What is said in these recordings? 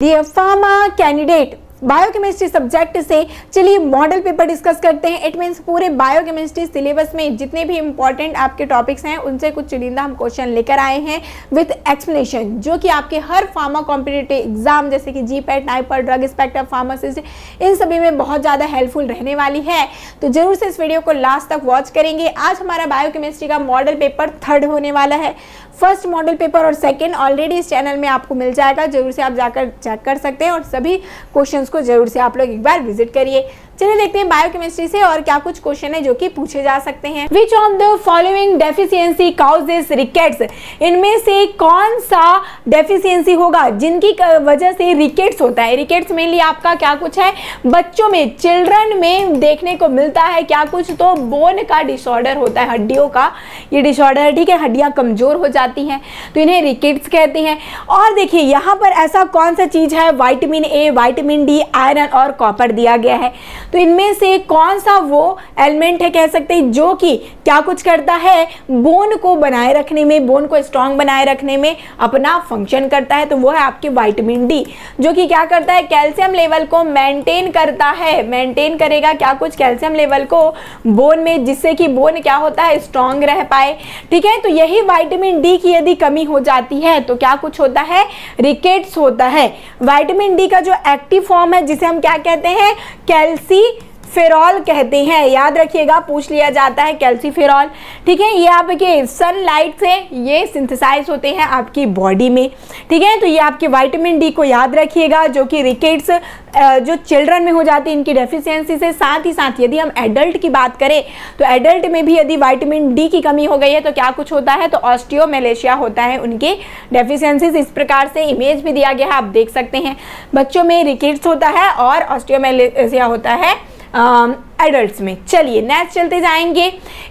Dear pharma candidate, biochemistry subject से चलिए model paper discuss करते हैं। इट मीन्स पूरे बायोकेमिस्ट्री सिलेबस में जितने भी इंपॉर्टेंट आपके टॉपिक्स हैं उनसे कुछ चुनिंदा हम क्वेश्चन लेकर आए हैं विथ एक्सप्लेनेशन, जो कि आपके हर फार्मा कॉम्पिटिटिव एग्जाम जैसे कि GPAT, NIPER, drug inspector, pharmacist, इन सभी में बहुत ज़्यादा हेल्पफुल रहने वाली है। तो जरूर से इस वीडियो को लास्ट तक वॉच करेंगे। आज हमारा बायोकेमिस्ट्री का मॉडल पेपर 3rd होने वाला है। फर्स्ट मॉडल पेपर और सेकंड ऑलरेडी इस चैनल में आपको मिल जाएगा, जरूर से आप जाकर चेक कर सकते हैं और सभी क्वेश्चंस को जरूर से आप लोग एक बार विजिट करिए। चलिए देखते हैं बायोकेमिस्ट्री से और क्या कुछ क्वेश्चन है जो कि पूछे जा सकते हैं। विच of the following deficiency causes rickets, इनमें से कौन सा डेफिशिएंसी होगा जिनकी वजह से रिकेट्स होता है। रिकेट्स मेनली आपका क्या कुछ है, बच्चों में, चिल्ड्रन में देखने को मिलता है। क्या कुछ तो बोन का डिसऑर्डर होता है, हड्डियों का ये डिसऑर्डर है, ठीक है, हड्डियां कमजोर हो जाती हैं तो इन्हें रिकेट्स कहते हैं। और देखिए यहाँ पर ऐसा कौन सा चीज है, vitamin A, vitamin D, iron और कॉपर दिया गया है। तो इनमें से कौन सा वो एलिमेंट है कह सकते हैं जो कि क्या कुछ करता है, बोन को बनाए रखने में, बोन को स्ट्रांग बनाए रखने में अपना फंक्शन करता है। तो वो है आपके विटामिन डी, जो कि क्या करता है, कैल्शियम लेवल को मेंटेन करता है, मेंटेन करेगा क्या कुछ, कैल्शियम लेवल को बोन में, जिससे कि बोन क्या होता है, स्ट्रांग रह पाए, ठीक है। तो यही विटामिन डी की यदि कमी हो जाती है तो क्या कुछ होता है, रिकेट्स होता है। विटामिन डी का जो एक्टिव फॉर्म है जिसे हम क्या कहते हैं, कैल्सीफेरॉल कहते हैं। याद रखिएगा, पूछ लिया जाता है कैल्सीफेरॉल, ठीक है। ये आपके सनलाइट से ये सिंथेसाइज होते हैं आपकी बॉडी में, ठीक है। तो ये आपके विटामिन डी को याद रखिएगा, जो कि रिकेट्स जो चिल्ड्रन में हो जाती है इनकी डेफिशिएंसी से। साथ ही साथ यदि हम एडल्ट की बात करें तो एडल्ट में भी यदि विटामिन डी की कमी हो गई है तो क्या कुछ होता है, तो ऑस्टियोमेलेशिया होता है, उनकी डेफिशिएंसीज इस प्रकार से इमेज भी दिया गया है, आप देख सकते हैं। बच्चों में रिकेट्स होता है और ऑस्टियोमेलेशिया होता है एडल्ट्स में। चलिए नेक्स्ट चलते जाएंगे।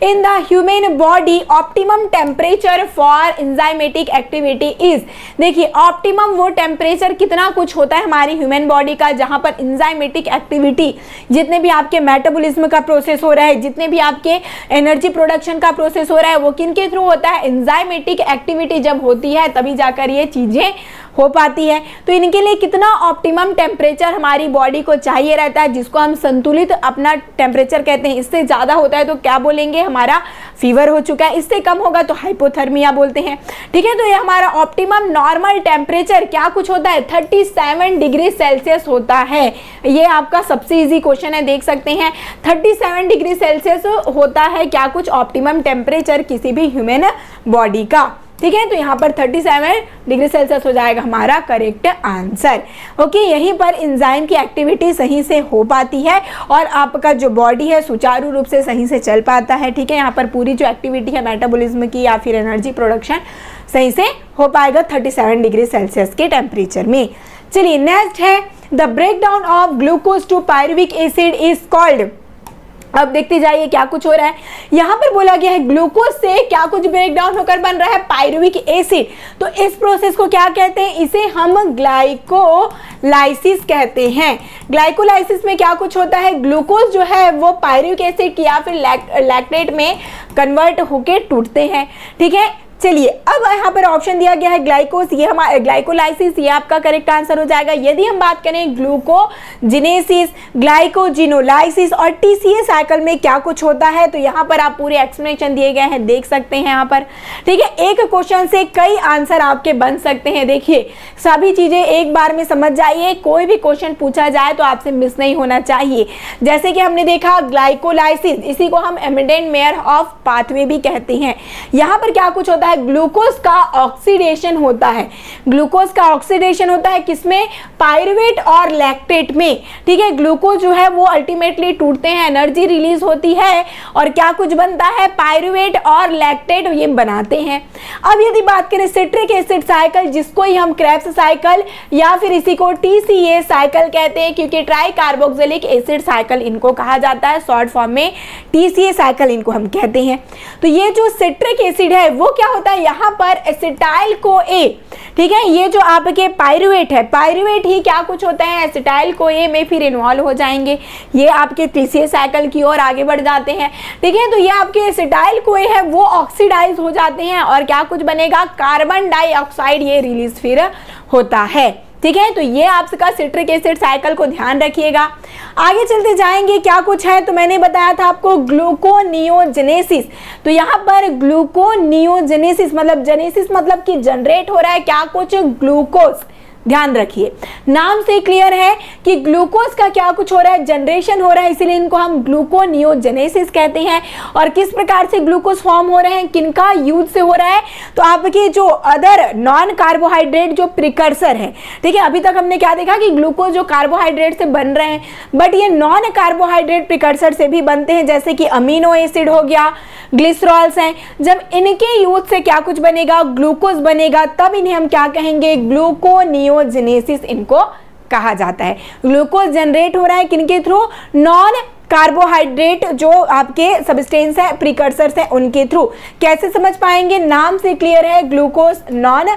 In the human body optimum temperature for enzymatic activity is, देखिए ऑप्टिमम वो टेम्परेचर कितना कुछ होता है हमारी ह्यूमन बॉडी का जहां पर एंजाइमेटिक एक्टिविटी, जितने भी आपके मेटाबॉलिज्म का प्रोसेस हो रहा है, जितने भी आपके एनर्जी प्रोडक्शन का प्रोसेस हो रहा है, वो किन के थ्रू होता है, एंजाइमेटिक एक्टिविटी जब होती है तभी जाकर ये चीजें हो पाती है। तो इनके लिए कितना ऑप्टिमम टेम्परेचर हमारी बॉडी को चाहिए रहता है, जिसको हम संतुलित अपना टेम्परेचर कहते हैं। इससे ज़्यादा होता है तो क्या बोलेंगे, हमारा फीवर हो चुका है। इससे कम होगा तो हाइपोथर्मिया बोलते हैं, ठीक है। तो ये हमारा ऑप्टिमम नॉर्मल टेम्परेचर क्या कुछ होता है, 37 डिग्री सेल्सियस होता है। ये आपका सबसे इजी क्वेश्चन है, देख सकते हैं 37 डिग्री सेल्सियस होता है क्या कुछ ऑप्टिमम टेम्परेचर किसी भी ह्यूमन बॉडी का, ठीक है। तो यहाँ पर 37 डिग्री सेल्सियस हो जाएगा हमारा करेक्ट आंसर। ओके, यहीं पर एंजाइम की एक्टिविटी सही से हो पाती है और आपका जो बॉडी है सुचारू रूप से सही से चल पाता है, ठीक है। यहाँ पर पूरी जो एक्टिविटी है मेटाबॉलिज्म की या फिर एनर्जी प्रोडक्शन सही से हो पाएगा 37 डिग्री सेल्सियस के टेम्परेचर में। चलिए नेक्स्ट है, the breakdown of glucose to pyruvic acid is called. अब देखते जाइए क्या कुछ हो रहा है। यहाँ पर बोला गया है ग्लूकोज से क्या कुछ ब्रेकडाउन होकर बन रहा है, पायरुविक एसिड। तो इस प्रोसेस को क्या कहते हैं, इसे हम ग्लाइकोलाइसिस कहते हैं। ग्लाइकोलाइसिस में क्या कुछ होता है, ग्लूकोज जो है वो पायरुविक एसिड या फिर लैक्टेट में कन्वर्ट होके टूटते हैं, ठीक है। चलिए अब यहाँ पर ऑप्शन दिया गया है ग्लाइकोस, ये हमारा ग्लाइकोलाइसिस, ये आपका करेक्ट आंसर हो जाएगा। यदि हम बात करें ग्लूकोजिनेसिस, ग्लाइकोजिनोलाइसिस और टीसीए साइकिल में क्या कुछ होता है, तो यहाँ पर आप पूरे एक्सप्लेनेशन दिए गए हैं, देख सकते हैं यहाँ पर, ठीक है। एक क्वेश्चन से कई आंसर आपके बन सकते हैं। देखिए सभी चीजें एक बार में समझ जाइए, कोई भी क्वेश्चन पूछा जाए तो आपसे मिस नहीं होना चाहिए। जैसे कि हमने देखा ग्लाइकोलाइसिस, इसी को हम एमिडेंट मेयर ऑफ पाथवे भी कहते हैं। यहाँ पर क्या कुछ होता है, ग्लूकोज का ऑक्सीडेशन होता है। ग्लूकोज का ऑक्सीडेशन होता है किसमें, पायरुवेट और लैक्टेट में, ठीक है। ग्लूकोज जो है वो अल्टीमेटली टूटते हैं, एनर्जी रिलीज होती है और क्या कुछ बनता है, पायरुवेट और लैक्टेट ये बनाते हैं। अब यदि बात करें सिट्रिक एसिड साइकिल, जिसको ही हम क्रेब्स साइकिल या फिर इसी को टीसीए साइकिल कहते हैं, क्योंकि ट्राई कार्बोक्सिलिक एसिड साइकिल इनको कहा जाता है, शॉर्ट फॉर्म में टीसीए साइकिल इनको हम कहते हैं। तो ये जो सिट्रिक एसिड है वो क्या होता है, यहाँ पर एसिटाइल को ए, ठीक है। ये जो आपके पायरुवेट है, पायरुवेट ही क्या कुछ होता है, एसिटाइल को ए में फिर इन्वॉल्व हो जाएंगे, ये आपके टीसीए साइकिल की ओर आगे बढ़ जाते हैं, ठीक है। तो ये आपके एसिटाइल को ए है वो ऑक्सीडाइज हो जाते हैं और क्या कुछ बनेगा, कार्बन डाइऑक्साइड ये रिलीज फिर होता है। ठीक है, तो ये आपका सिट्रिक एसिड साइकिल को ध्यान रखिएगा। आगे चलते जाएंगे, क्या कुछ है, तो मैंने बताया था आपको ग्लूकोनियोजेनेसिस। तो यहाँ पर ग्लूकोनियोजेनेसिस मतलब जेनेसिस मतलब कि जनरेट हो रहा है क्या कुछ, ग्लूकोज। ध्यान रखिए, नाम से क्लियर है कि ग्लूकोज का क्या कुछ हो रहा है, जनरेशन हो रहा है, इसीलिए इनको हम ग्लूकोनियोजेनेसिस कहते हैं। और किस प्रकार से ग्लूकोज फॉर्म हो रहे हैं, किनका यूज से हो रहा है, तो आपके जो अदर नॉन कार्बोहाइड्रेट जो प्रिकर्सर है, ठीक है, अभी तक हमने क्या देखा कि ग्लूकोज जो कार्बोहाइड्रेट से बन रहे हैं, बट ये नॉन कार्बोहाइड्रेट प्रिकर्सर से भी बनते हैं, जैसे कि अमीनो एसिड हो गया, ग्लिसरॉल्स हैं। जब इनके यूज से क्या कुछ बनेगा, ग्लूकोज बनेगा, तब इन्हें हम क्या कहेंगे, ग्लूकोनियोजेनेसिस इनको कहा जाता है। ग्लूकोज जनरेट हो रहा है किनके थ्रू, नॉन कार्बोहाइड्रेट जो आपके सब्सटेंस है, प्रिकर्सर्स हैं, उनके थ्रू। कैसे समझ पाएंगे, नाम से क्लियर है, ग्लूकोज नॉन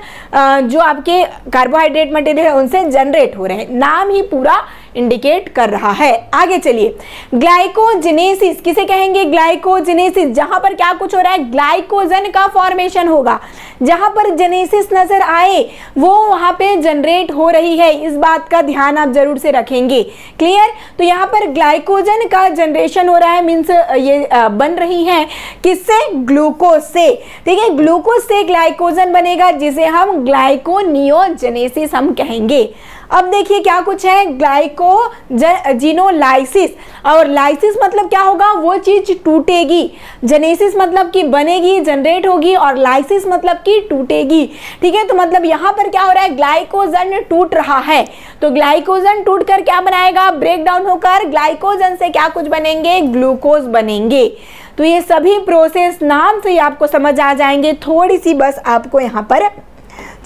जो आपके कार्बोहाइड्रेट मटेरियल है उनसे जनरेट हो रहे हैं, नाम ही पूरा इंडिकेट कर रहा है। आगे चलिए, ग्लाइकोजेनेसिस किसे कहेंगे, ग्लाइकोजेनेसिस, जहां पर क्या कुछ हो रहा है, ग्लाइकोजन का फॉर्मेशन होगा। जहां पर जेनेसिस नजर आए वो वहां पे जनरेट हो रही है, इस बात का ध्यान आप जरूर से रखेंगे। क्लियर, तो यहाँ पर ग्लाइकोजन का जनरेशन हो रहा है, मीन्स ये बन रही है किससे, ग्लूकोज से। ठीक है, ग्लूकोज से ग्लाइकोजन बनेगा जिसे हम ग्लाइकोनियोजेनेसिस हम कहेंगे। अब देखिए क्या कुछ है, ग्लाइकोजिनोलाइसिस, और लाइसिस मतलब क्या होगा, वो चीज टूटेगी। जेनेसिस मतलब कि बनेगी, जनरेट होगी, और लाइसिस मतलब कि टूटेगी। ठीक है, तो मतलब यहाँ पर क्या हो रहा है, ग्लाइकोजन टूट रहा है। तो ग्लाइकोजन टूटकर क्या बनाएगा, ब्रेक डाउन होकर ग्लाइकोजन से क्या कुछ बनेंगे, ग्लूकोज बनेंगे। तो ये सभी प्रोसेस नाम से ही आपको समझ आ जाएंगे। थोड़ी सी बस आपको यहाँ पर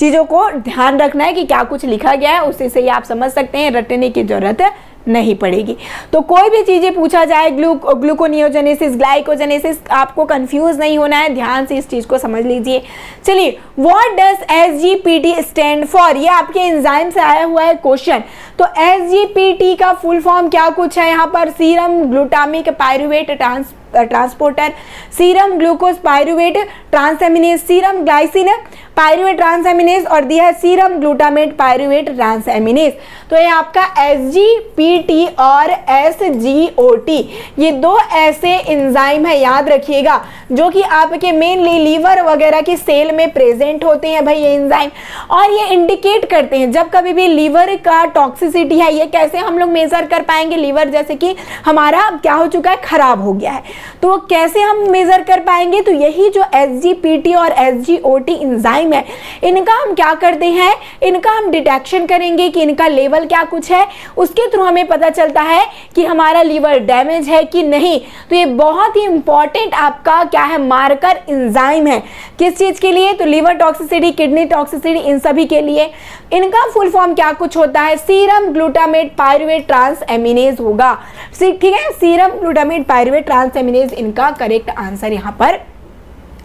चीज़ों को ध्यान रखना है कि क्या कुछ लिखा गया है, उसी से ही आप समझ सकते हैं, रटने की जरूरत नहीं पड़ेगी। तो कोई भी चीज़ें पूछा जाए, ग्लूकोनियोजेनेसिस, ग्लाइकोजेनेसिस, आपको कंफ्यूज नहीं होना है, ध्यान से इस चीज़ को समझ लीजिए। चलिए, what does SGPT stand for, ये आपके एंजाइम से आया हुआ है क्वेश्चन। तो SGPT का फुल फॉर्म क्या कुछ है, यहाँ पर serum glutamic pyruvate transporter, serum glucose pyruvate transaminase, serum glycine pyruvate transaminase, और दिया है सीरम ग्लूटामेट पायरुवेट ट्रांसएमिनेज। तो ये आपका SGPT और SGOT, ये दो ऐसे एंजाइम है, याद रखिएगा, जो कि आपके मेनली लीवर वगैरह की सेल में प्रेजेंट होते हैं भाई ये एंजाइम, और ये इंडिकेट करते हैं जब कभी भी लीवर का टॉक्सिसिटी है। ये कैसे हम लोग मेजर कर पाएंगे, लीवर जैसे कि हमारा क्या हो चुका है, खराब हो गया है, तो वो कैसे हम मेजर कर पाएंगे, तो यही जो SGPT और SGOT एंजाइम है, इनका हम क्या करते हैं, इनका हम डिटेक्शन करेंगे कि इनका लेवल क्या कुछ है, उसके थ्रू हमें पता चलता है कि हमारा लीवर डैमेज है कि नहीं। तो ये बहुत ही इंपॉर्टेंट आपका क्या है, मार्कर एंजाइम है, किस चीज के लिए, तो लीवर टॉक्सिसिटी, किडनी टॉक्सिसिटी, इन सभी के लिए। इनका फुल फॉर्म क्या कुछ होता है, सीरम ग्लूटामेट पायरुवेट ट्रांसएमिनेज होगा। ठीक है, सीरम ग्लूटामेट पायरुवेट ट्रांसएमिनेज इनका करेक्ट आंसर यहाँ पर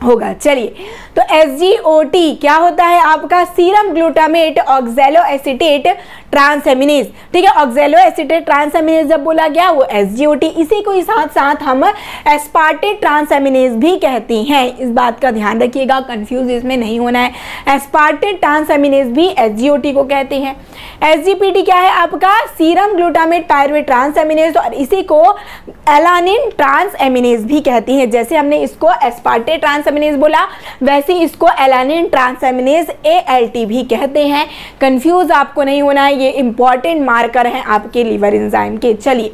होगा। चलिए, तो SGOT क्या होता है आपका, serum glutamate oxalo acetate transaminase. ठीक है, ऑक्सैलो एसिटेट ट्रांसएमिनेज जब बोला गया वो SGOT, इसी को साथ साथ हम एस्पार्टेट ट्रांसएमिनेज भी कहते हैं, इस बात का ध्यान रखिएगा, कंफ्यूज इसमें नहीं होना है। एस्पार्टेट ट्रांसएमिनेज भी SGOT को कहते हैं। SGPT क्या है आपका, सीरम ग्लूटामेट पायरुवेट ट्रांसएमिनेज, और इसी को एलानिन ट्रांसएमिनेज भी कहती हैं। जैसे हमने इसको एस्पार्टेट ट्रांसएमिनेज बोला, वैसे इसको एलानिन ट्रांसएमिनेज ALT भी कहते हैं। कंफ्यूज आपको नहीं होना है, ये इंपॉर्टेंट मार्कर हैं आपके लीवर एंजाइम के। चलिए,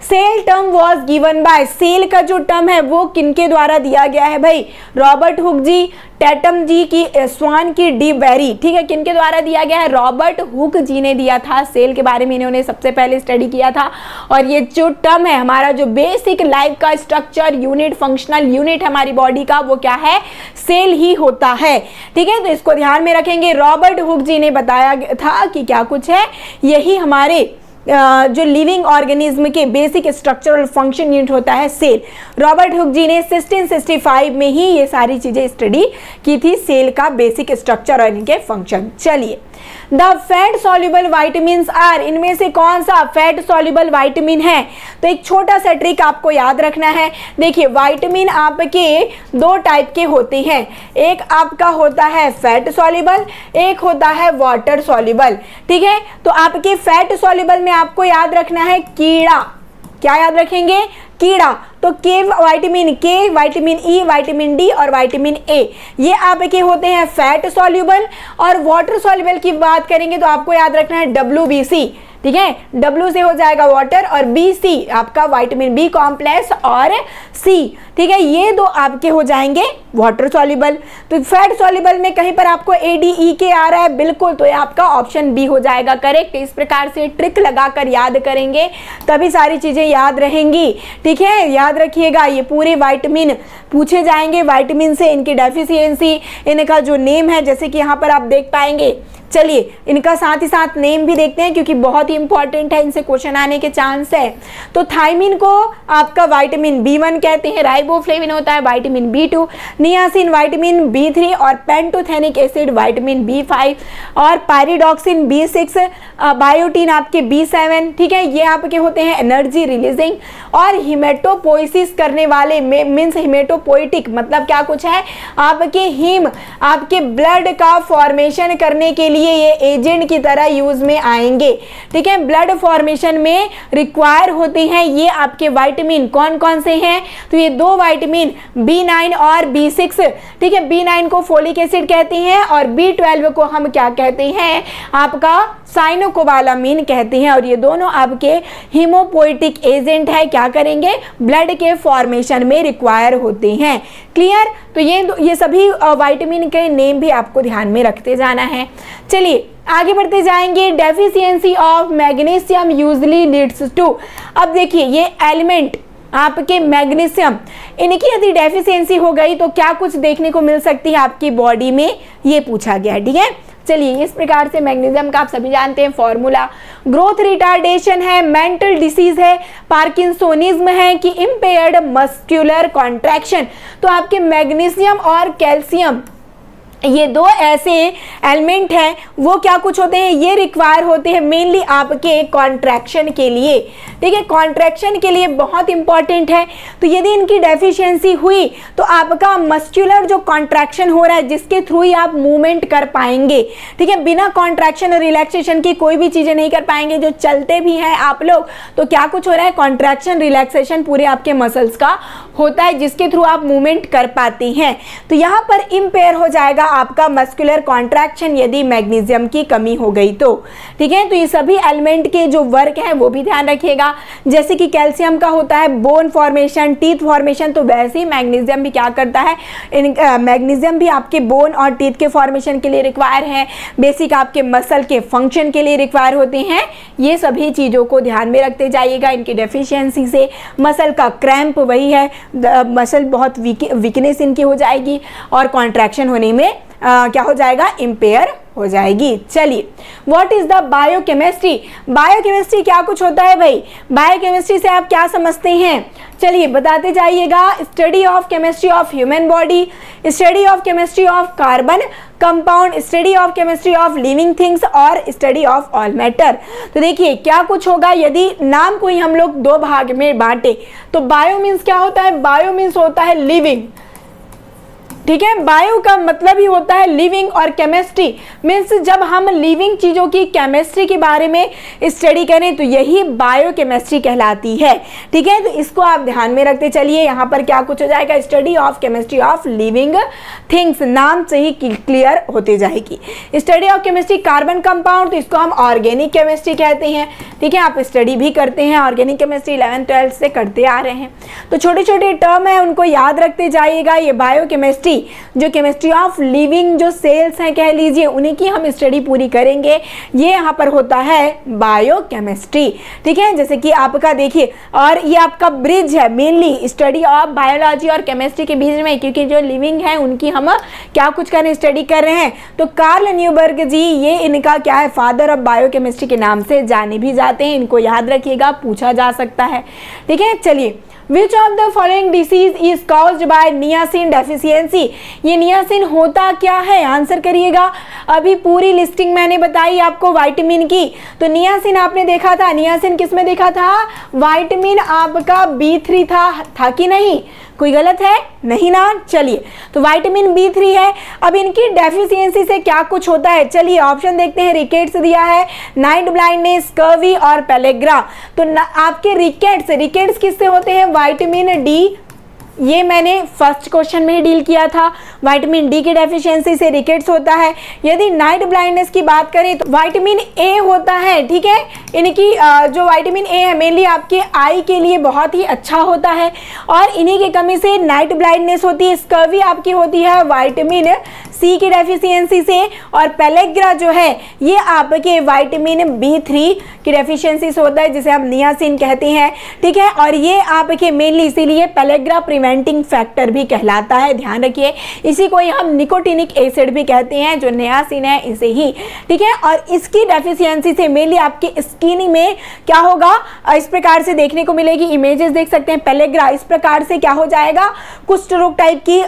cell term was given by, cell का जो टर्म है वो किनके द्वारा दिया गया है भाई, रॉबर्ट हुक जी, टैटम जी की, स्वान की, डी बेरी। ठीक है, किनके द्वारा दिया गया है, रॉबर्ट हुक जी ने दिया था। सेल के बारे में इन्होंने सबसे पहले स्टडी किया था, और ये जो टर्म है हमारा जो बेसिक लाइफ का स्ट्रक्चर यूनिट, फंक्शनल यूनिट हमारी बॉडी का, वो क्या है, सेल ही होता है। ठीक है, तो इसको ध्यान में रखेंगे। रॉबर्ट हुक जी ने बताया था कि क्या कुछ है, यही हमारे जो लिविंग ऑर्गेनिज्म के बेसिक स्ट्रक्चरल फंक्शन यूनिट होता है सेल। रॉबर्ट हुक जी ने 1665 में ही ये सारी चीजें स्टडी की थी, सेल का बेसिक स्ट्रक्चर और इनके फंक्शन। चलिए, the fat soluble vitamins are, इनमें से कौन सा फैट सॉल्युबल वाइटामिन है? तो एक छोटा सा ट्रिक आपको याद रखना है। देखिए वाइटामिन आपके दो टाइप के होते हैं, एक आपका होता है फैट सॉल्युबल, एक होता है वाटर सॉल्युबल। ठीक है, तो आपके फैट सॉल्युबल में आपको याद रखना है कीड़ा। क्या याद रखेंगे? कीड़ा। तो के विटामिन ई, विटामिन डी और विटामिन ए, ये आपके होते हैं फैट सॉल्युबल। और वाटर सॉल्युबल की बात करेंगे तो आपको याद रखना है WBC। ठीक है, W से हो जाएगा वाटर और BC आपका विटामिन बी कॉम्प्लेक्स और C। ठीक है, ये दो आपके हो जाएंगे वाटर सॉल्युबल। तो फैट सॉल्युबल में कहीं पर आपको ADEK आ रहा है, बिल्कुल, तो ये आपका ऑप्शन बी हो जाएगा करेक्ट। इस प्रकार से ट्रिक लगाकर याद करेंगे तभी सारी चीजें याद रहेंगी। ठीक है, याद रखिएगा ये पूरे विटामिन पूछे जाएंगे, विटामिन से इनकी डेफिशिएंसी, इनका जो नेम है जैसे कि यहाँ पर आप देख पाएंगे। चलिए इनका साथ ही साथ नेम भी देखते हैं क्योंकि बहुत ही इंपॉर्टेंट है, इनसे क्वेश्चन आने के चांस है। तो थायमिन को आपका विटामिन B1 कहते हैं, राइबोफ्लेविन होता है vitamin B2, niacin vitamin B3 और पेंटोथेनिक एसिड विटामिन B5 और पायरिडॉक्सिन B6, बायोटीन आपके B7। ठीक है, ये आपके होते हैं एनर्जी रिलीजिंग और हिमेटोपोइसिस करने वाले, मीन्स हिमेटोपोइटिक मतलब क्या कुछ है, आपके हीम, आपके ब्लड का फॉर्मेशन करने के लिए ये एजेंट की तरह यूज में आएंगे। ठीक है, ब्लड फॉर्मेशन में रिक्वायर होते हैं ये आपके विटामिन। कौन कौन से हैं? तो ये दो विटामिन B9 और B6। ठीक है, B9 को फोलिक एसिड कहते हैं और B12 को हम क्या कहते हैं? आपका साइनोकोबालामीन कहते हैं। और ये दोनों आपके हीमोपोइटिक एजेंट है, क्या करेंगे? ब्लड के फॉर्मेशन में रिक्वायर होते हैं। क्लियर? तो ये सभी विटामिन के नेम भी आपको ध्यान में रखते जाना है। चलिए आगे बढ़ते जाएंगे। Deficiency of magnesium usually leads to, अब देखिए ये एलिमेंट आपके मैग्नीशियम, इनकी यदि डेफिशिएंसी हो गई तो क्या कुछ देखने को मिल सकती है आपकी बॉडी में, ये पूछा गया है। ठीक है, चलिए इस प्रकार से मैग्नीशियम का आप सभी जानते हैं फॉर्मूला। ग्रोथ रिटार्डेशन है, मेंटल डिसीज है, पार्किंसोनिज्म है कि इम्पेयर्ड मस्कुलर कॉन्ट्रैक्शन। तो आपके मैग्नीशियम और कैल्शियम ये दो ऐसे एलिमेंट हैं, वो क्या कुछ होते हैं, ये रिक्वायर होते हैं मेनली आपके कॉन्ट्रैक्शन के लिए। ठीक है, कॉन्ट्रैक्शन के लिए बहुत इंपॉर्टेंट है। तो यदि इनकी डेफिशिएंसी हुई तो आपका मस्कुलर जो कॉन्ट्रैक्शन हो रहा है जिसके थ्रू ही आप मूवमेंट कर पाएंगे। ठीक है, बिना कॉन्ट्रैक्शन और रिलैक्सेशन की कोई भी चीजें नहीं कर पाएंगे। जो चलते भी हैं आप लोग तो क्या कुछ हो रहा है, कॉन्ट्रैक्शन रिलैक्सेशन पूरे आपके मसल्स का होता है जिसके थ्रू आप मूवमेंट कर पाते हैं। तो यहाँ पर इम्पेयर हो जाएगा आपका मस्कुलर कॉन्ट्रैक्शन यदि मैग्नीशियम की कमी हो गई तो। ठीक है, तो ये सभी एलिमेंट के जो वर्क है वो भी ध्यान रखिएगा। जैसे कि कैल्शियम का होता है बोन फॉर्मेशन, टीथ फॉर्मेशन, तो वैसे ही मैग्नीशियम भी क्या करता है, मैग्नीशियम भी आपके बोन और टीथ के फॉर्मेशन के लिए रिक्वायर है, बेसिक आपके मसल के फंक्शन के लिए रिक्वायर होते हैं। ये सभी चीजों को ध्यान में रखते जाइएगा। इनकी डेफिशिएंसी से मसल का क्रैम्प, वही है मसल बहुत वीकनेस इनकी हो जाएगी और कॉन्ट्रैक्शन होने में क्या हो जाएगा, इम्पेयर हो जाएगी। चलिए what is the biochemistry, biochemistry क्या कुछ होता है भाई, बायोकेमिस्ट्री से आप क्या समझते हैं, चलिए बताते जाइएगा। Study of chemistry of human body, study of chemistry of carbon compound, study of chemistry of living things और स्टडी ऑफ ऑल मैटर। तो देखिए क्या कुछ होगा यदि नाम को ही हम लोग दो भाग में बांटे तो बायो मीन्स क्या होता है, बायो मीन्स होता है लिविंग। ठीक है, बायो का मतलब ही होता है लिविंग और केमिस्ट्री मीन्स जब हम लिविंग चीजों की केमिस्ट्री के बारे में स्टडी करें तो यही बायो केमिस्ट्री कहलाती है। ठीक है, तो इसको आप ध्यान में रखते चलिए। यहाँ पर क्या कुछ हो जाएगा, study of chemistry of living things, नाम से ही क्लियर होते जाएगी। Study of chemistry carbon compound, तो इसको हम ऑर्गेनिक केमिस्ट्री कहते हैं। ठीक है, आप स्टडी भी करते हैं ऑर्गेनिक केमिस्ट्री 11th-12th से करते आ रहे हैं। तो छोटे छोटे टर्म है उनको याद रखते जाइएगा। ये बायो केमिस्ट्री जो केमिस्ट्री ऑफ लिविंग जो सेल्स हैं कह लीजिए उन्हीं की हम स्टडी पूरी करेंगे, ये यहाँ पर होता है बायोकेमिस्ट्री। ठीक है, जैसे कि आपका देखिए, और ये आपका ब्रिज है मेनली स्टडी ऑफ बायोलॉजी और केमिस्ट्री के बीच में, क्योंकि जो लिविंग है उनकी हम क्या कुछ करें, स्टडी कर रहे हैं। तो कार्ल न्यूबर्ग जी, ये इनका क्या है, फादर ऑफ बायोकेमिस्ट्री के नाम से जाने भी जाते हैं। इनको याद रखिएगा, पूछा जा सकता है। ठीक है, चलिए which of the following disease is caused by niacin deficiency, ये नियासिन होता क्या है, आंसर करिएगा। अभी पूरी लिस्टिंग मैंने बताई आपको विटामिन की, तो नियासिन आपने देखा था, नियासिन किस में देखा था, विटामिन आपका B3 था कि नहीं, कोई गलत है नहीं ना, चलिए तो विटामिन B3 है। अब इनकी डेफिशिएंसी से क्या कुछ होता है, चलिए ऑप्शन देखते हैं। रिकेट्स दिया है, नाइट ब्लाइंडनेस, स्कर्वी और पेलेग्रा। तो आपके रिकेट्स किससे होते हैं, विटामिन डी, ये मैंने फर्स्ट क्वेश्चन में ही डील किया था, विटामिन डी की डेफिशिएंसी से रिकेट्स होता है। यदि नाइट ब्लाइंडनेस की बात करें तो विटामिन ए होता है, ठीक है, इनकी जो विटामिन ए है मेनली आपके आई के लिए बहुत ही अच्छा होता है और इन्हीं की कमी से नाइट ब्लाइंडनेस होती है। स्कर्वी आपकी होती है विटामिन सी की डेफिशिएंसी से और पेलेग्रा जो है ये आपके विटामिन B3 की डेफिशिएंसी से होता है, जिसे हम नियासिन कहते हैं, ठीक है। और ये आपके मेनली इसीलिए पेलेग्रा प्रिवेंटिंग फैक्टर भी कहलाता है, ध्यान रखिए। इसी को हम निकोटिनिक एसिड भी कहते हैं, जो नियासिन है इसे ही, ठीक है। और इसकी डेफिशिएंसी से मेनली आपकी स्किन में क्या होगा, इस प्रकार से देखने को मिलेगी, इमेजेस देख सकते हैं। पेलेग्रा इस प्रकार से क्या हो जाएगा, कुष्ठ रोग टाइप की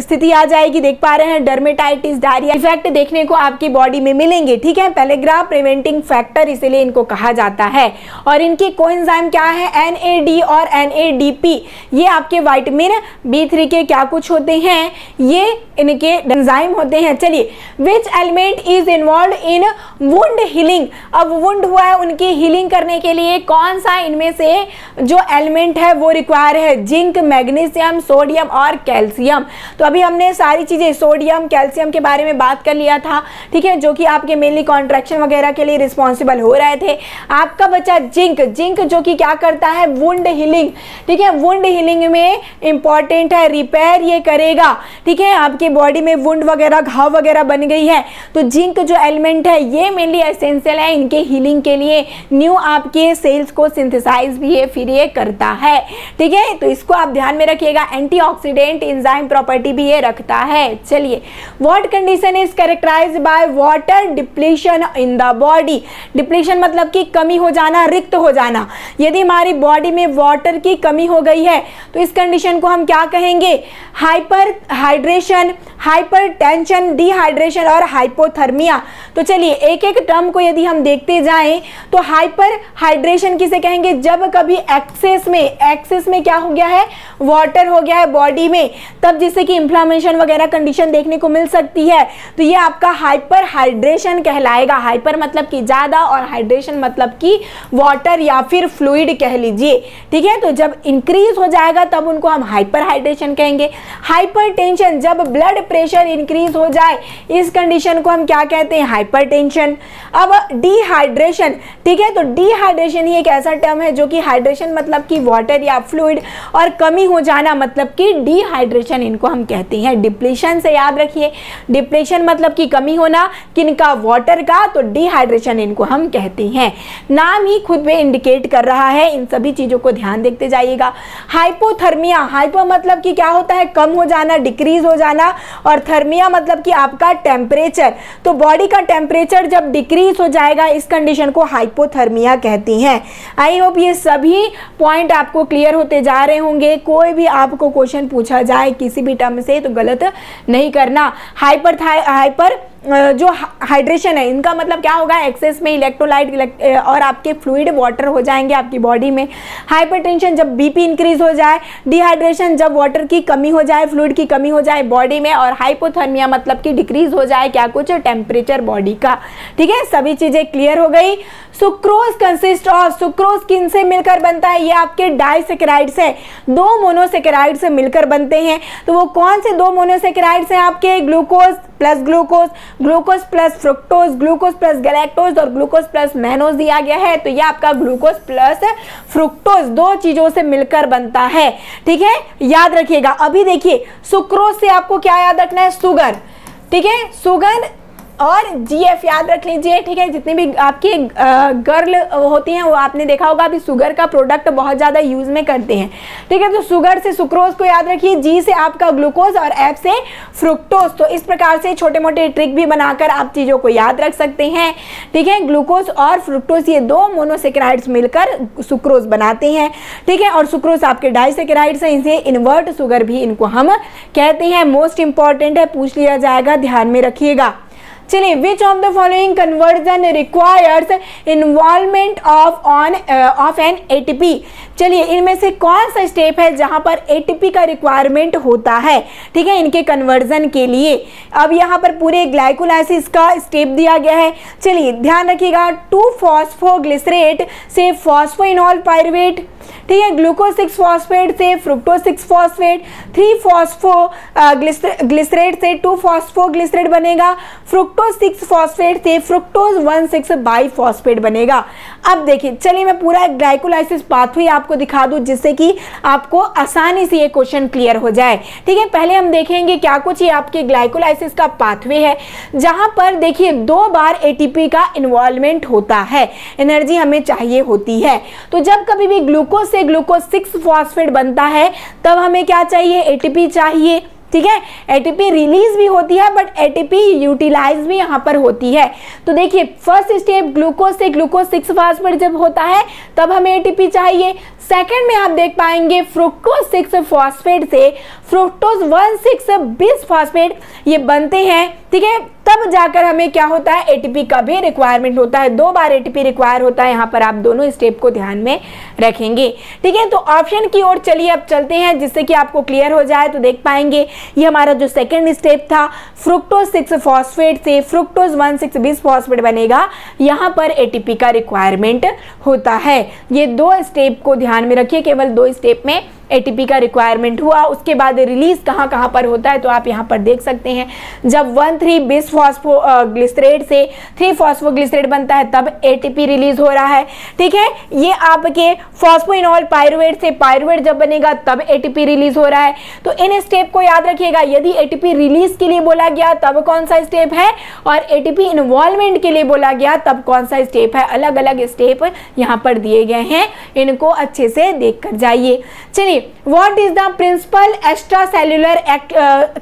स्थिति आ जाएगी, देख पा रहे हैं, डर्मेटाइटिस, डायरिया इफेक्ट देखने को आपकी बॉडी में मिलेंगे, ठीक है। पेलेग्रा प्रिवेंटिंग फैक्टर इसीलिए इनको कहा जाता है। और इनकी कोएंजाइम क्या है, NAD और NADP, ये आपके विटामिन B3 के क्या कुछ होते हैं, ये इनके एंजाइम होते हैं। चलिए, which element is involve in wound healing, अब वुंड हुआ है उनकी हीलिंग करने के लिए कौन सा इनमें से जो एलिमेंट है वो रिक्वायर है, जिंक, मैग्नीशियम, सोडियम और कैल्शियम। तो अभी हमने सारी चीजें सोडियम, कैल्शियम के बारे में बात कर लिया था, ठीक है, जो कि आपके मेनली कॉन्ट्रैक्शन वगैरह के लिए रिस्पॉन्सिबल हो रहे थे। आपका बचा जिंक, जिंक जो कि क्या करता है, वुंड हीलिंग, ठीक है, वुंड हीलिंग में इंपॉर्टेंट है, रिपेयर ये करेगा, ठीक है। आपके बॉडी में वुंड वगैरह, घाव वगैरह बन गई है तो जिंक जो एलिमेंट है ये मेनली एसेंशियल है इनके हीलिंग के लिए, न्यू आपके सेल्स को सिंथेसाइज भी ये फिर ये करता है, ठीक है। तो इसको आप ध्यान में रखिएगा, एंटीऑक्सीडेंट एंजाइम प्रॉपर्टी भी ये रखता है। चलिए, what condition is characterized by water depletion in the body, depletion मतलब कि कमी हो जाना, रिक्त हो जाना। यदि हमारी बॉडी में वाटर की कमी हो गई है तो इस कंडीशन को हम क्या कहेंगे, हाइपर हाइड्रेशन, हाइपरटेंशन, डिहाइड्रेशन और हाइपोथर्मिया। तो चलिए एक एक टर्म को यदि हम देखते जाएं तो हाइपर हाइड्रेशन किसे कहेंगे, जब कभी एक्सेस में क्या हो गया है, वाटर हो गया है बॉडी में, तब जिससे कि इंफ्लेमेशन वगैरह कंडीशन देखने को मिल सकती है, तो ये आपका हाइपर हाइड्रेशन कहलाएगा। हाइपर मतलब कि ज्यादा और हाइड्रेशन मतलब कि वाटर या फिर फ्लूइड कह लीजिए, ठीक है। तो जब इंक्रीज हो जाएगा तब उनको हम हाइपर हाइड्रेशन कहेंगे। हाइपरटेंशन, जब ब्लड प्रेशर इंक्रीज हो जाए इस कंडीशन को हम क्या कहते हैं, हाइपरटेंशन। अब डिहाइड्रेशन, ठीक है, तो डिहाइड्रेशन ही एक ऐसा टर्म है जो कि हाइड्रेशन मतलब कि वाटर या फ्लूइड और कमी हो जाना मतलब कि डिहाइड्रेशन इनको हम कहते हैं। डिप्लीशन से याद रखिए, डिप्लीशन मतलब कि कमी होना किनका, वाटर का, तो डिहाइड्रेशन इनको हम कहते हैं। नाम ही खुद में इंडिकेट कर रहा है, इन सभी चीजों को ध्यान देखते जाइएगा। हाइपोथर्मिया, हाइपो मतलब कि क्या होता है, कम हो जाना, डिक्रीज हो जाना, और थर्मिया मतलब कि आपका टेम्परेचर, तो बॉडी का टेम्परेचर जब डिक्रीज हो जाएगा इस कंडीशन को हाइपोथर्मिया कहती हैं। आई होप ये सभी पॉइंट आपको क्लियर होते जा रहे होंगे। कोई भी आपको क्वेश्चन पूछा जाए किसी भी टर्म से तो गलत नहीं करना। हाइपर जो हाइड्रेशन है इनका मतलब क्या होगा, एक्सेस में इलेक्ट्रोलाइट और आपके फ्लूइड वाटर हो जाएंगे आपकी बॉडी में। हाइपरटेंशन जब बीपी इंक्रीज हो जाए, डिहाइड्रेशन जब वाटर की कमी हो जाए, फ्लूइड की कमी हो जाए बॉडी में, और हाइपोथर्मिया मतलब कि डिक्रीज हो जाए क्या कुछ, टेम्परेचर बॉडी का, ठीक है। सभी चीजें क्लियर हो गई। सुक्रोज कंसिस्ट ऑफ, सुक्रोज किन से मिलकर बनता है, ये आपके डाइसेकेराइड्स है, दो मोनोसेकेराइड से मिलकर बनते हैं। तो वो कौन से दो मोनोसेकेराइड्स हैं आपके, glucose plus glucose, glucose plus fructose, glucose plus galactose और ग्लूकोज प्लस मैनोज दिया गया है। तो ये आपका ग्लूकोज प्लस फ्रुक्टोज दो चीजों से मिलकर बनता है, ठीक है, याद रखिएगा। अभी देखिए सुक्रोज से आपको क्या याद रखना है, शुगर, ठीक है, शुगर और GF याद रख लीजिए, ठीक है। जितनी भी आपकी गर्ल होती हैं वो आपने देखा होगा अभी शुगर का प्रोडक्ट बहुत ज़्यादा यूज में करते हैं, ठीक है। तो शुगर से सुक्रोज को याद रखिए, G से आपका ग्लूकोज और F से फ्रुक्टोज। तो इस प्रकार से छोटे मोटे ट्रिक भी बनाकर आप चीज़ों को याद रख सकते हैं, ठीक है। ग्लूकोज और फ्रुक्टोज ये दो मोनोसेकेराइड्स मिलकर सुक्रोज बनाते हैं, ठीक है। और सुक्रोज आपके डाइसेकेराइड्स हैं, इसे इन्वर्ट शुगर भी इनको हम कहते हैं। मोस्ट इंपॉर्टेंट है, पूछ लिया जाएगा, ध्यान में रखिएगा। चलिए, which of the following conversion requires involvement of an ATP। चलिए, इनमें से कौन सा स्टेप है जहां पर ATP का रिक्वायरमेंट होता है, ठीक है, इनके कन्वर्जन के लिए। अब यहाँ पर पूरे ग्लाइकोलाइसिस का स्टेप दिया गया है। चलिए ध्यान रखिएगा, 2-फॉस्फोग्लिसरेट से फॉस्फोइनॉल पाइरुवेट, ठीक है, ग्लूकोज 6-फॉस्फेट से फ्रुक्टोज 6-फॉस्फेट, 3-फॉस्फोग्लिसरेट से 2-फॉस्फोग्लिसरेट बनेगा, फ्रुक्टोज 6-फॉस्फेट से फ्रुक्टोज 1,6-बाइफॉस्फेट बनेगा। अब देखिए, चलिए मैं पूरा ग्लाइकोलाइसिस पाथवे आपको दिखा दूं जिससे कि आपको आसानी से ये क्वेश्चन क्लियर हो जाए, ठीक है। पहले हम देखेंगे क्या कुछ ये आपके ग्लाइकोलाइसिस का पाथवे है, जहां पर देखिए 2 बार ATP का इन्वॉल्वमेंट होता है, एनर्जी हमें चाहिए होती है। तो जब कभी भी ग्लूकोज से ग्लूकोज 6-फॉस्फेट बनता है तब हमें क्या चाहिए, ATP चाहिए, ठीक है। ATP रिलीज भी होती है बट ATP यूटिलाइज भी यहाँ पर होती है। तो देखिए, फर्स्ट स्टेप ग्लूकोज से ग्लूकोज 6-फॉस्फेट जब होता है तब हमें ATP चाहिए। सेकंड में आप देख पाएंगे फ्रुक्टोज 6-फॉस्फेट से फ्रुक्टोज 1,6-बिसफॉस्फेट ये बनते हैं, ठीक है। तब जाकर हमें क्या होता है, ATP का भी रिक्वायरमेंट होता है। 2 बार ATP रिक्वायर होता है, यहाँ पर आप दोनों स्टेप को ध्यान में रखेंगे, ठीक है। तो ऑप्शन की ओर चलिए अब चलते हैं जिससे कि आपको क्लियर हो जाए। तो देख पाएंगे ये हमारा जो सेकंड स्टेप था, फ्रुक्टोज 6-फॉस्फेट से फ्रुक्टोज 1,6-बिसफॉस्फेट बनेगा, यहाँ पर ATP का रिक्वायरमेंट होता है। ये 2 स्टेप को ध्यान में रखिए, केवल 2 स्टेप में ATP का रिक्वायरमेंट हुआ। उसके बाद रिलीज कहाँ कहाँ पर होता है तो आप यहाँ पर देख सकते हैं, जब 1,3-बिसफॉस्फोग्लिसरेट से 3-फॉस्फोग्लिसरेट बनता है तब ATP रिलीज हो रहा है, ठीक है। ये आपके फॉस्फोइनॉल पाइरुवेट से पाइरुवेट जब बनेगा तब ATP रिलीज हो रहा है। तो इन स्टेप को याद रखिएगा, यदि ATP रिलीज के लिए बोला गया तब कौन सा स्टेप है और ATP इन्वॉल्वमेंट के लिए बोला गया तब कौन सा स्टेप है। अलग अलग स्टेप यहाँ पर दिए गए हैं, इनको अच्छे से देख कर जाइए। चलिए, What is the principal extracellular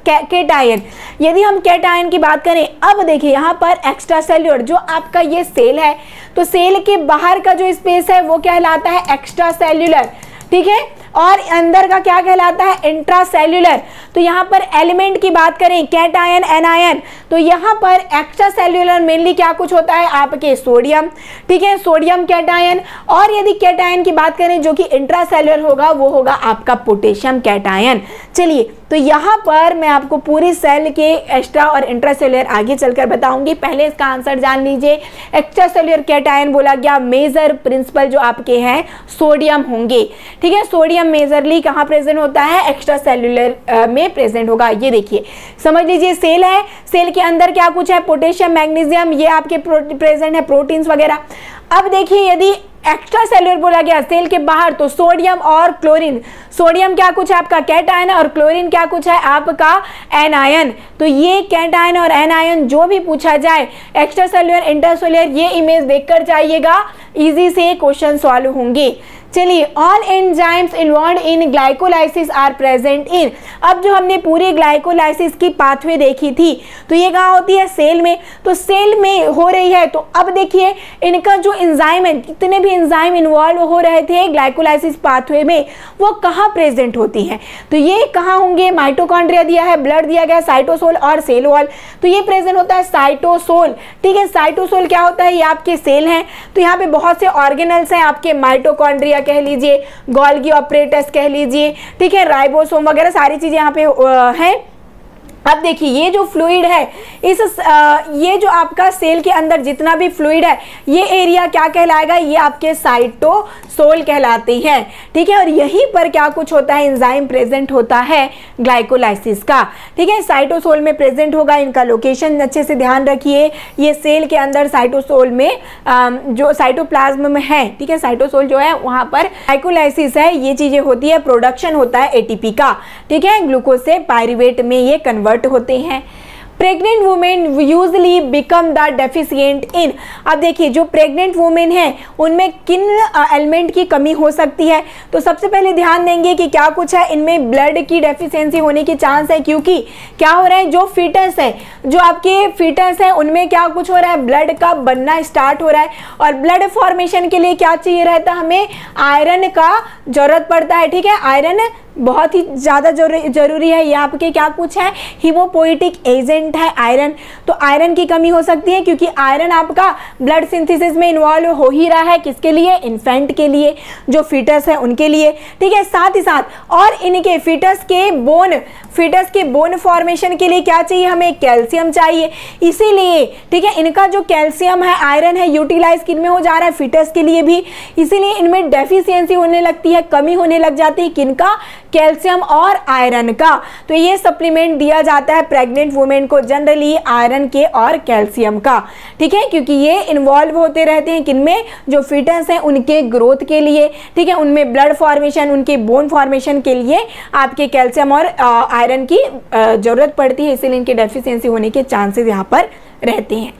cation? यदि हम कैटायन की बात करें, अब देखिए यहाँ पर एक्स्ट्रासेल्युलर जो आपका ये सेल है, तो सेल के बाहर का जो स्पेस है वो कहलाता है एक्स्ट्रासेल्युलर, ठीक है। और अंदर का क्या कहलाता है, इंट्रासेल्युलर। तो यहाँ पर एलिमेंट की बात करें, कैटायन, एनायन, तो यहाँ पर एक्स्ट्रासेल्युलर मेनली क्या कुछ होता है, आपके सोडियम, ठीक है, सोडियम कैटायन। और यदि कैटायन की बात करें जो कि इंट्रासेल्युलर होगा वो होगा आपका पोटेशियम कैटायन। चलिए, तो यहाँ पर मैं आपको पूरी सेल के एक्स्ट्रा और इंट्रासेल्युलर आगे चलकर बताऊंगी। पहले इसका आंसर जान लीजिए। एक्स्ट्रासेल्युलर कैटायन बोला गया, मेजर प्रिंसिपल जो आपके हैं सोडियम होंगे, ठीक है। सोडियम मेजरली कहाँ प्रेजेंट होता है, एक्स्ट्रासेल्युलर में प्रेजेंट होगा। ये देखिए, समझ लीजिए सेल है, सेल के अंदर क्या कुछ है, पोटेशियम, मैग्नीशियम, ये आपके प्रेजेंट है, प्रोटीन्स वगैरह। अब देखिए, यदि एक्स्ट्रा सेल्युलर बोला गया सेल के बाहर, तो सोडियम और क्लोरीन, सोडियम क्या कुछ है आपका कैटायन और क्लोरीन क्या कुछ है आपका एनायन। तो ये कैटायन और एनायन जो भी पूछा जाए, एक्स्ट्रा सेल्युलर, इंटरसेल्युलर, ये इमेज देखकर जाइएगा, इजी से क्वेश्चन सॉल्व होंगे। चलिए, all enzymes involved in glycolysis are present in. अब जो हमने पूरी ग्लाइकोलाइसिस की पाथवे देखी थी, तो ये कहाँ होती है, सेल में। तो सेल में हो रही है, तो अब देखिए इनका जो एंजाइम है, जितने भी एंजाइम इन्वॉल्व हो रहे थे ग्लाइकोलाइसिस पाथवे में, वो कहाँ प्रेजेंट होती हैं। तो ये कहाँ होंगे, माइटोकॉन्ड्रिया दिया है, ब्लड दिया गया, साइटोसोल और सेल वॉल। तो ये प्रेजेंट होता है साइटोसोल, ठीक है। साइटोसोल क्या होता है, ये आपके सेल हैं। तो यहाँ पे बहुत से ऑर्गेनल्स हैं आपके, माइटोकॉन्ड्रिया कह लीजिए, गोल्गी ऑपरेटस कह लीजिए, ठीक है, राइबोसोम वगैरह सारी चीजें यहाँ पे हैं। अब देखिए, ये जो फ्लूइड है, ये जो आपका सेल के अंदर जितना भी फ्लूइड है, ये एरिया क्या कहलाएगा, ये आपके साइटोसोल कहलाते हैं, ठीक है। और यहीं पर क्या कुछ होता है, एंजाइम प्रेजेंट होता है ग्लाइकोलाइसिस का, ठीक है, साइटोसोल में प्रेजेंट होगा। इनका लोकेशन अच्छे से ध्यान रखिए, ये सेल के अंदर साइटोसोल में जो साइटोप्लाज्म में है, ठीक है, साइटोसोल जो है वहां पर ग्लाइकोलाइसिस है, ये चीजें होती है, प्रोडक्शन होता है ATP का, ठीक है, ग्लूकोज से पाइरुवेट में ये कन्वर्ट होते हैं। Pregnant women usually become the deficient in. अब देखिए जो प्रेग्नेंट वुमेन है उनमें किन एलिमेंट की कमी हो सकती है, तो सबसे पहले ध्यान देंगे कि क्या कुछ है, इनमें ब्लड की डेफिशिएंसी होने की चांस है, क्योंकि क्या हो रहा है, जो फीटस है, जो आपके फीटस है उनमें क्या कुछ हो रहा है, ब्लड का बनना स्टार्ट हो रहा है, और ब्लड फॉर्मेशन के लिए क्या चाहिए रहता है, हमें आयरन का जरूरत पड़ता है। ठीक है, आयरन बहुत ही ज़्यादा जरूरी है। ये आपके क्या कुछ है, हीमोपोइटिक एजेंट है आयरन। तो आयरन की कमी हो सकती है, क्योंकि आयरन आपका ब्लड सिंथेसिस में इन्वॉल्व हो ही रहा है, किसके लिए, इन्फेंट के लिए, जो फीटस है उनके लिए। ठीक है, साथ ही साथ और इनके फीटस के बोन फॉर्मेशन के लिए क्या चाहिए, हमें कैल्शियम चाहिए। इसीलिए ठीक है, इनका जो कैल्शियम है, आयरन है, यूटिलाइज किन में हो जा रहा है, फीटस के लिए भी। इसीलिए इनमें डेफिशिएंसी होने लगती है, कमी होने लग जाती है, किनका, कैल्शियम और आयरन का। तो ये सप्लीमेंट दिया जाता है प्रेग्नेंट वुमेन को, जनरली आयरन के और कैल्शियम का। ठीक है, क्योंकि ये इन्वॉल्व होते रहते हैं किनमें, जो फीटस हैं उनके ग्रोथ के लिए। ठीक है, उनमें ब्लड फॉर्मेशन, उनके बोन फॉर्मेशन के लिए आपके कैल्शियम और आयरन की जरूरत पड़ती है, इसीलिए इनकी डेफिशिएंसी होने के चांसेस यहाँ पर रहते हैं।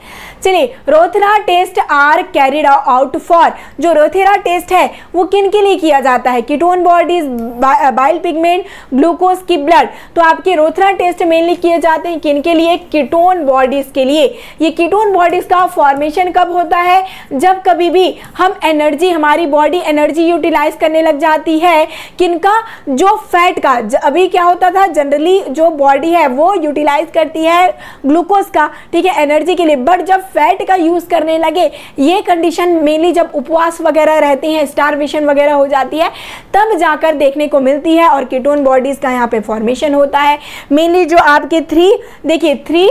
चलिए, Rothera test are carried out for, जो रोथेरा टेस्ट है वो किन के लिए किया जाता है, ketone bodies, bile pigment, glucose की ब्लड। तो आपके रोथेरा टेस्ट मेनली किए जाते हैं किन के लिए, कीटोन बॉडीज के लिए। ये कीटोन बॉडीज का फॉर्मेशन कब होता है, जब कभी भी हम एनर्जी, हमारी बॉडी एनर्जी यूटिलाइज करने लग जाती है, किनका, जो फैट का। अभी क्या होता था, जनरली जो बॉडी है वो यूटिलाइज करती है ग्लूकोज का, ठीक है, एनर्जी के लिए, बट जब फैट का यूज करने लगे, ये कंडीशन मेनली जब उपवास वगैरह रहते हैं, स्टारवेशन वगैरह हो जाती है, तब जाकर देखने को मिलती है, और कीटोन बॉडीज का यहाँ पे फॉर्मेशन होता है। मेनली जो आपके 3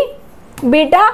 बीटा,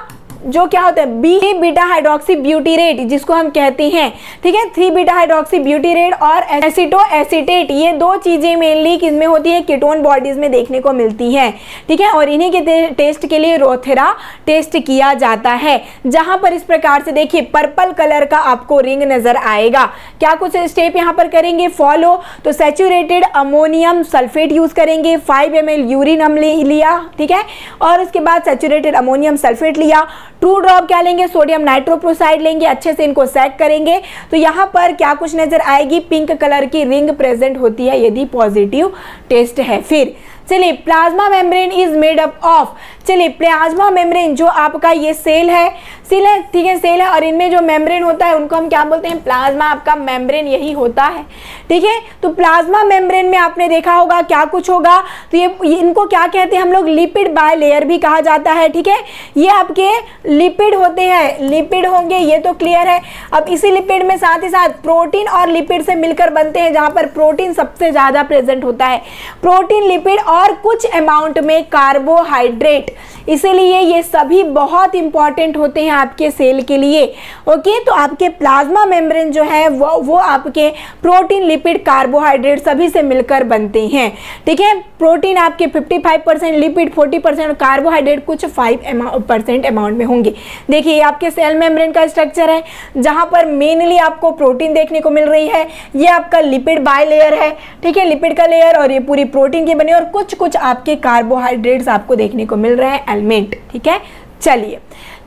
जो क्या होता है, बी बीटा हाइड्रोक्सी ब्यूटीरेट जिसको हम कहते हैं। ठीक है, 3 बीटा हाइड्रोक्सी ब्यूटीरेट और एसिटो एसीटेट, ये दो चीजें मेनली किसमें होती है, कीटोन बॉडीज में देखने को मिलती हैं। ठीक है, और इन्हीं के टेस्ट के लिए रोथेरा टेस्ट किया जाता है, जहां पर इस प्रकार से देखिए पर्पल कलर का आपको रिंग नजर आएगा। क्या कुछ स्टेप यहाँ पर करेंगे फॉलो, तो सैचुरेटेड अमोनियम सल्फेट यूज करेंगे, 5 ml यूरिन हम लिया, ठीक है, और उसके बाद सैचुरेटेड अमोनियम सल्फेट लिया, 2 ड्रॉप क्या लेंगे, सोडियम नाइट्रोप्रोसाइड लेंगे, अच्छे से इनको सेक करेंगे। तो यहाँ पर क्या कुछ नजर आएगी, पिंक कलर की रिंग प्रेजेंट होती है यदि पॉजिटिव टेस्ट है। फिर चलिए, plasma membrane is made up of, चलिए प्लाज्मा मेम्ब्रेन जो आपका ये सेल है, ठीक है, सेल है, और इनमें जो मेम्ब्रेन होता है उनको हम क्या बोलते हैं, प्लाज्मा आपका मेम्ब्रेन यही होता है। ठीक है, तो प्लाज्मा मेम्ब्रेन में आपने देखा होगा क्या कुछ होगा, तो ये इनको क्या कहते हैं हम लोग, लिपिड बायलेयर भी कहा जाता है। ठीक है, ये आपके लिपिड होते हैं, लिपिड होंगे, ये तो क्लियर है। अब इसी लिपिड में साथ ही साथ प्रोटीन और लिपिड से मिलकर बनते हैं, जहां पर प्रोटीन सबसे ज्यादा प्रेजेंट होता है, प्रोटीन, लिपिड और कुछ अमाउंट में कार्बोहाइड्रेट। इसीलिए ये सभी बहुत इंपॉर्टेंट होते हैं आपके सेल के लिए। ओके, तो आपके प्लाज्मा मेम्ब्रेन जो है वो आपके प्रोटीन, लिपिड, कार्बोहाइड्रेट सभी से मिलकर बनते हैं। ठीक है, प्रोटीन आपके 55%, लिपिड 40% और कार्बोहाइड्रेट कुछ 5% अमाउंट में होंगे। देखिए आपके सेल मेम्ब्रेन का स्ट्रक्चर है, जहां पर मेनली आपको प्रोटीन देखने को मिल रही है, ये आपका लिपिड बायलेयर है। ठीक है, लिपिड का लेयर, और ये पूरी प्रोटीन की बनी, और कुछ आपके कार्बोहाइड्रेट्स आपको देखने को मिल रहे हैं, एलिमेंट। ठीक है, चलिए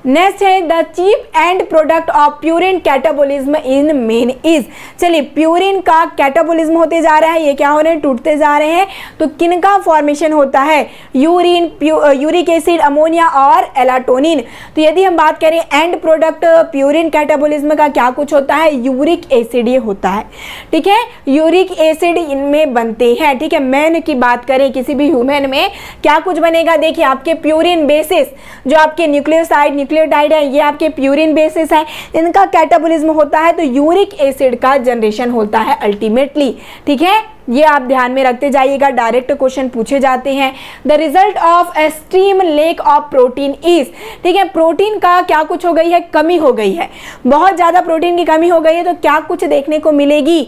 नेक्स्ट है the cheap and product of purine catabolism in main is, चलिए प्यूरिन का कैटाबोलिज्म होते जा रहा है, ये क्या हो रहे हैं, टूटते जा रहे हैं, तो किनका फॉर्मेशन होता है, यूरिन, यूरिक एसिड, अमोनिया और एलाटोनिन। तो यदि हम बात करें एंड प्रोडक्ट प्यूरिन कैटाबोलिज्म का क्या कुछ होता है, यूरिक एसिड ये होता है। ठीक है, यूरिक एसिड इनमें बनते हैं। ठीक है, मैन की बात करें किसी भी ह्यूमन में क्या कुछ बनेगा, देखिए आपके प्यूरिन बेसिस, जो आपके न्यूक्लियोसाइड न्यूक्लियोटाइड है, ये आपके प्यूरिन बेसिस है, इनका कैटाबोलिज्म होता है, तो यूरिक एसिड का जनरेशन होता है अल्टीमेटली। ठीक है, ये आप ध्यान में रखते जाइएगा, डायरेक्ट क्वेश्चन पूछे जाते हैं। The result of extreme lake of protein is, ठीक है, प्रोटीन का क्या कुछ हो गई है, कमी हो गई है, बहुत ज्यादा प्रोटीन की कमी हो गई है, तो क्या कुछ देखने को मिलेगी,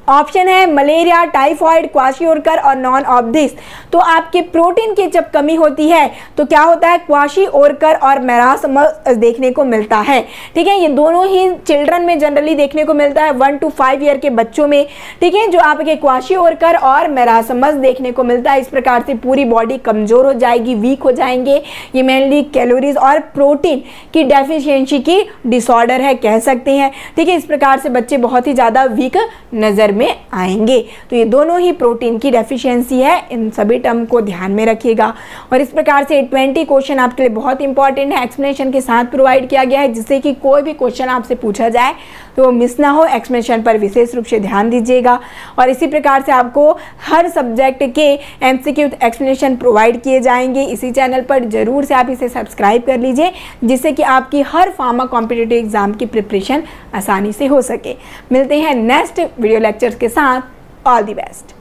ऑप्शन है मलेरिया, टाइफॉइड, क्वाशियोरकर और नॉन ऑफ दिस। तो आपके प्रोटीन की जब कमी होती है तो क्या होता है, क्वाशियोरकर और मेरास्मस देखने को मिलता है। ठीक है, ये दोनों ही चिल्ड्रन में जनरली देखने को मिलता है 1 to 5 ईयर के बच्चों में। ठीक है, जो आपके क्वाशियोरकर और मेरास्मस देखने को मिलता है। इस प्रकार से पूरी बॉडी कमजोर हो जाएगी, वीक हो जाएंगे। ये मेनली कैलोरीज और प्रोटीन की डेफिशिएंसी की डिसऑर्डर है कह सकते हैं। ठीक है, इस प्रकार से बच्चे बहुत ही ज़्यादा वीक नज़र में आएंगे। तो ये दोनों ही प्रोटीन की डेफिशिएंसी है, इन सभी टर्म को ध्यान में रखिएगा। और इस प्रकार से 20 क्वेश्चन आपके लिए बहुत इंपॉर्टेंट है, एक्सप्लेनेशन के साथ प्रोवाइड किया गया है, जिससे कि कोई भी क्वेश्चन आपसे पूछा जाए तो मिस ना हो। एक्सप्लेनेशन पर विशेष रूप से ध्यान दीजिएगा। और इसी प्रकार से आपको हर सब्जेक्ट के एमसीक्यू एक्सप्लेनेशन प्रोवाइड किए जाएंगे इसी चैनल पर। जरूर से आप इसे सब्सक्राइब कर लीजिए, जिससे कि आपकी हर फार्मा कॉम्पिटिटिव एग्जाम की प्रिपरेशन आसानी से हो सके। मिलते हैं नेक्स्ट वीडियो लेक्चर्स के साथ। All the best.